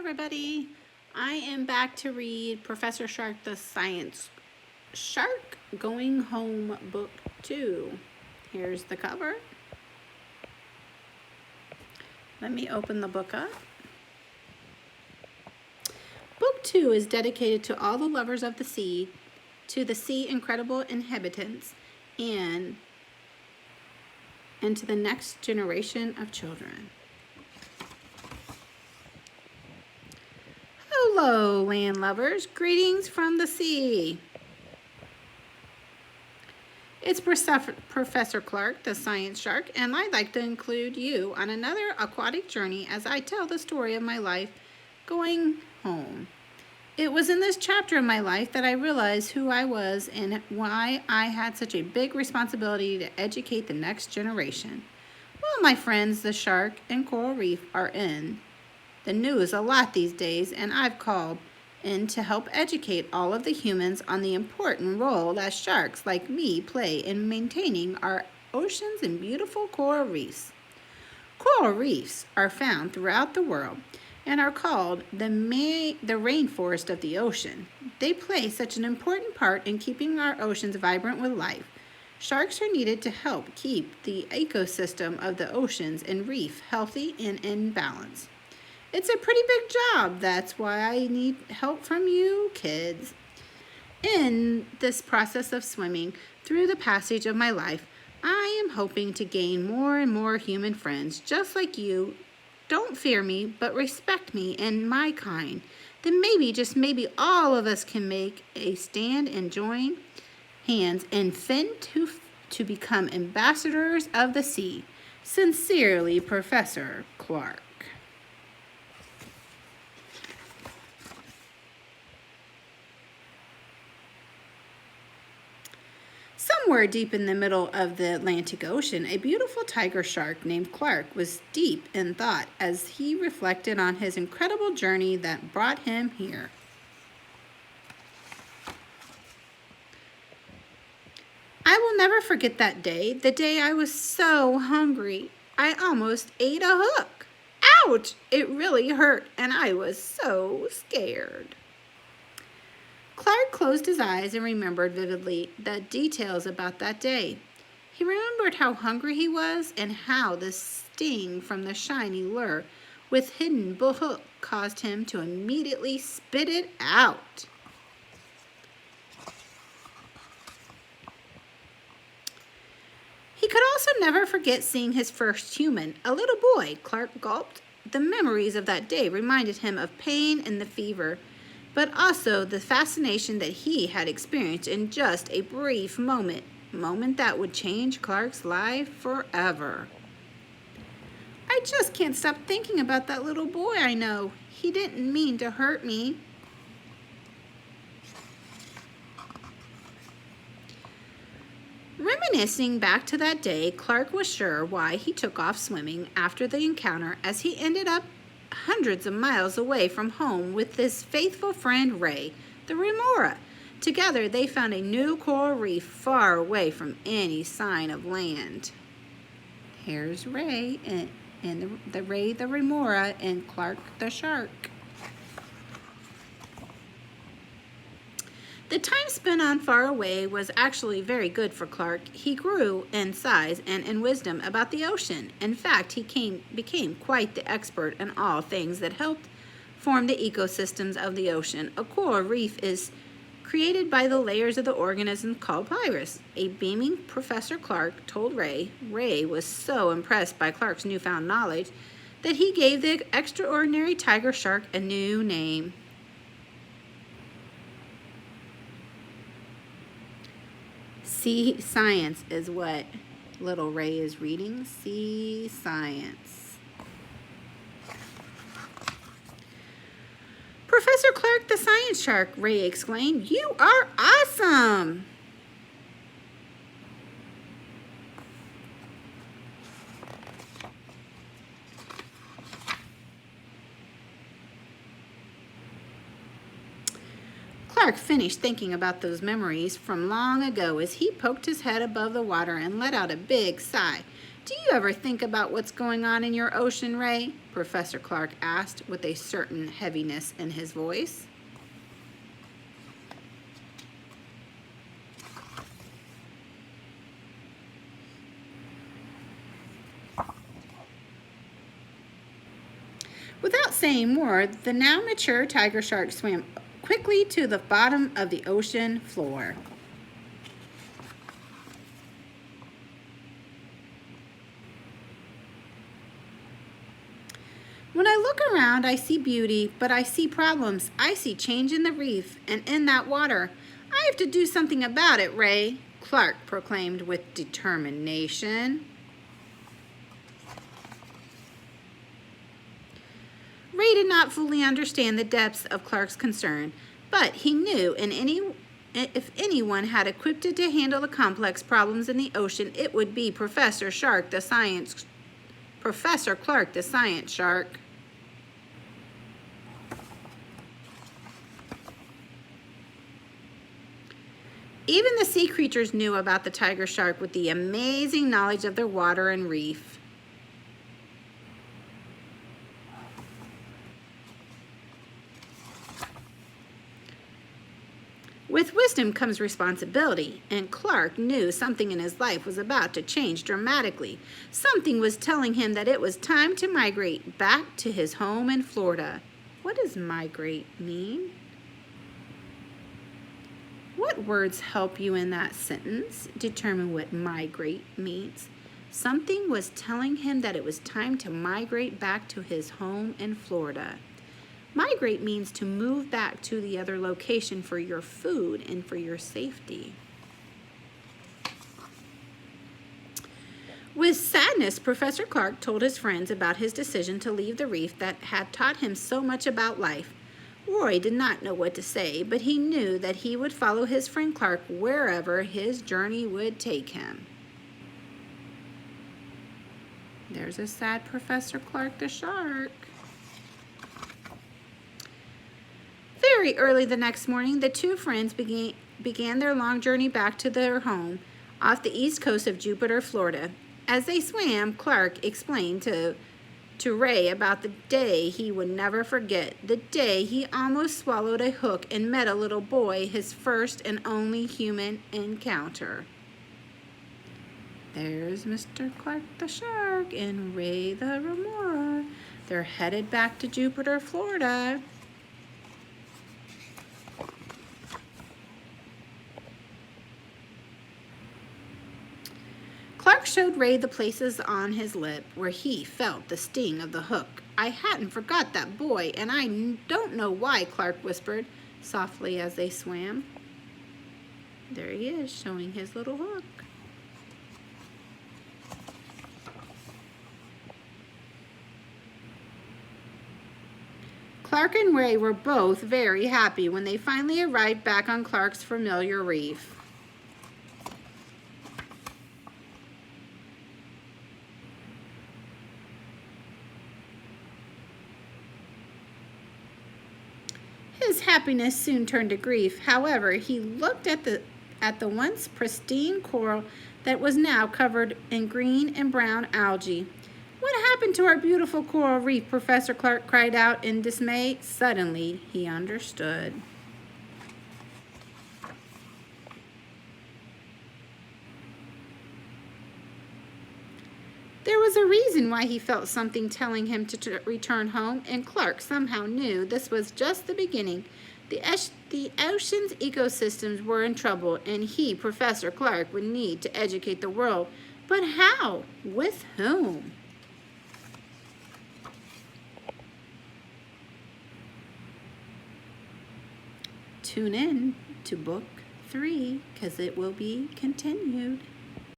everybody. I am back to read Professor Shark the Science Shark Going Home Book 2. Here's the cover. Let me open the book up. Book 2 is dedicated to all the lovers of the sea, to the sea incredible inhabitants, and to the next generation of children. Hello, land lovers. Greetings from the sea. It's Professor Clark, the Science Shark, and I'd like to include you on another aquatic journey as I tell the story of my life going home. It was in this chapter of my life that I realized who I was and why I had such a big responsibility to educate the next generation. Well, my friends, the shark and coral reef are in the news a lot these days, and I've called in to help educate all of the humans on the important role that sharks like me play in maintaining our oceans and beautiful coral reefs. Coral reefs are found throughout the world and are called the rainforest of the ocean. They play such an important part in keeping our oceans vibrant with life. Sharks are needed to help keep the ecosystem of the oceans and reef healthy and in balance. It's a pretty big job. That's why I need help from you kids. In this process of swimming through the passage of my life, I am hoping to gain more and more human friends just like you. Don't fear me, but respect me and my kind. Then maybe, just maybe, all of us can make a stand and join hands and fin to become ambassadors of the sea. Sincerely, Professor Clark. Somewhere deep in the middle of the Atlantic Ocean, a beautiful tiger shark named Clark was deep in thought as he reflected on his incredible journey that brought him here. I will never forget that day, the day I was so hungry, I almost ate a hook. Ouch! It really hurt, and I was so scared. Clark closed his eyes and remembered vividly the details about that day. He remembered how hungry he was and how the sting from the shiny lure with hidden hook caused him to immediately spit it out. He could also never forget seeing his first human, a little boy. Clark gulped. The memories of that day reminded him of pain and the fever, but also the fascination that he had experienced in just a brief moment that would change Clark's life forever. I just can't stop thinking about that little boy I know. He didn't mean to hurt me. Reminiscing back to that day, Clark was sure why he took off swimming after the encounter, as he ended up hundreds of miles away from home with his faithful friend Ray, the remora. Together, they found a new coral reef far away from any sign of land. Here's Ray and Ray the remora and Clark the shark. The time spent on far away was actually very good for Clark. He grew in size and in wisdom about the ocean. In fact, he became quite the expert in all things that helped form the ecosystems of the ocean. A coral reef is created by the layers of the organism called pyrus. A beaming Professor Clark told Ray. Ray was so impressed by Clark's newfound knowledge that he gave the extraordinary tiger shark a new name. Sea Science is what little Ray is reading. Sea Science. Professor Clark the Science Shark, Ray exclaimed. You are awesome! Clark finished thinking about those memories from long ago as he poked his head above the water and let out a big sigh. Do you ever think about what's going on in your ocean, Ray? Professor Clark asked with a certain heaviness in his voice. Without saying more, the now mature tiger shark swam quickly to the bottom of the ocean floor. When I look around, I see beauty, but I see problems. I see change in the reef and in that water. I have to do something about it, Ray, Clark proclaimed with determination. Ray did not fully understand the depths of Clark's concern, but he knew if anyone had equipped to handle the complex problems in the ocean, it would be Professor Clark, the science shark. Even the sea creatures knew about the tiger shark with the amazing knowledge of their water and reef. With wisdom comes responsibility, and Clark knew something in his life was about to change dramatically. Something was telling him that it was time to migrate back to his home in Florida. What does migrate mean? What words help you in that sentence? Determine what migrate means. Something was telling him that it was time to migrate back to his home in Florida. Migrate means to move back to the other location for your food and for your safety. With sadness, Professor Clark told his friends about his decision to leave the reef that had taught him so much about life. Roy did not know what to say, but he knew that he would follow his friend Clark wherever his journey would take him. There's a sad Professor Clark the shark. Very early the next morning, the two friends began their long journey back to their home off the east coast of Jupiter, Florida. As they swam, Clark explained to Ray about the day he would never forget, the day he almost swallowed a hook and met a little boy, his first and only human encounter. There's Mr. Clark the shark and Ray the remora. They're headed back to Jupiter, Florida. Clark showed Ray the places on his lip where he felt the sting of the hook. I hadn't forgot that boy, and I don't know why, Clark whispered softly as they swam. There he is, showing his little hook. Clark and Ray were both very happy when they finally arrived back on Clark's familiar reef. His happiness soon turned to grief. However, he looked at the once pristine coral that was now covered in green and brown algae. What happened to our beautiful coral reef? Professor Clark cried out in dismay. Suddenly, he understood. There was a reason why he felt something telling him to return home, and Clark somehow knew this was just the beginning. The ocean's ecosystems were in trouble, and he, Professor Clark, would need to educate the world. But how? With whom? Tune in to Book 3, because it will be continued.